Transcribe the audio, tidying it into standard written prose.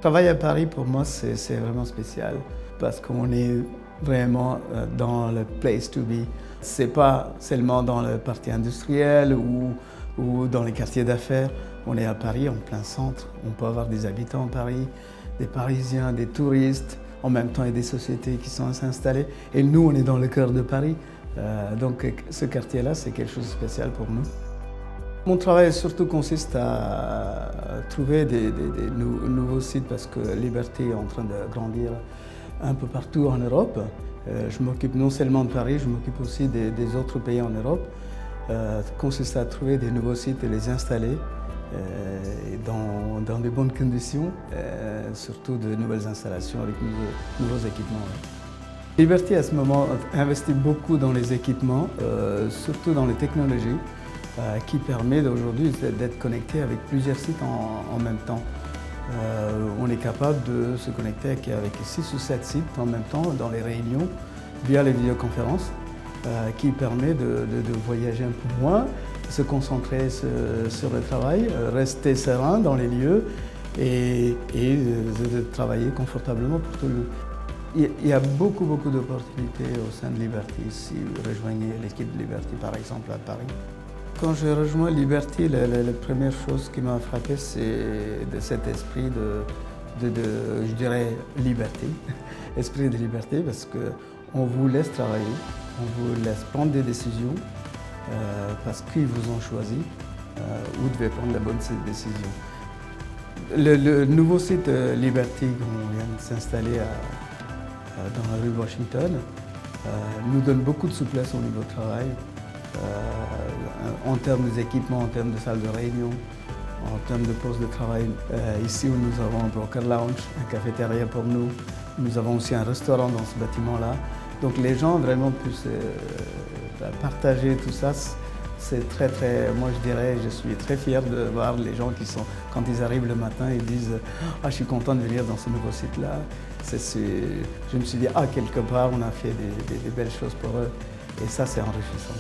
Travailler à Paris, pour moi, c'est vraiment spécial parce qu'on est vraiment dans le place to be. C'est pas seulement dans le parti industriel ou dans les quartiers d'affaires. On est à Paris, en plein centre. On peut avoir des habitants à Paris, des Parisiens, des touristes. En même temps, il y a des sociétés qui sont installées. Et nous, on est dans le cœur de Paris. Donc, ce quartier-là, c'est quelque chose de spécial pour nous. Mon travail surtout consiste à trouver des nouveaux sites parce que Liberty est en train de grandir un peu partout en Europe. Je m'occupe non seulement de Paris, je m'occupe aussi des autres pays en Europe. Consiste à trouver des nouveaux sites et les installer dans de bonnes conditions, surtout de nouvelles installations avec nouveaux équipements. Liberty, à ce moment, investit beaucoup dans les équipements, surtout dans les technologies, qui permet aujourd'hui d'être connecté avec plusieurs sites en même temps. On est capable de se connecter avec 6 ou 7 sites en même temps dans les réunions via les vidéoconférences, qui permet de voyager un peu moins, se concentrer sur le travail, rester serein dans les lieux et de travailler confortablement pour tout le monde. Il y a beaucoup d'opportunités au sein de Liberty si vous rejoignez l'équipe de Liberty par exemple à Paris. Quand j'ai rejoint Liberty, la première chose qui m'a frappé, c'est de cet esprit je dirais, liberté. Esprit de liberté, parce qu'on vous laisse travailler, on vous laisse prendre des décisions, parce qu'ils vous ont choisi, vous devez prendre la bonne décision. Le nouveau site Liberty qu'on vient de s'installer dans la rue de Washington nous donne beaucoup de souplesse au niveau du travail. En termes d'équipements, en termes de salles de réunion, en termes de postes de travail. Ici où nous avons un broker lounge, une cafétéria pour nous. Nous avons aussi un restaurant dans ce bâtiment-là. Donc les gens vraiment puissent partager tout ça. C'est moi je dirais, je suis très fier de voir les gens qui sont, quand ils arrivent le matin, ils disent « Ah, je suis content de venir dans ce nouveau site-là ». Je me suis dit « Ah, quelque part, on a fait des belles choses pour eux ». Et ça, c'est enrichissant.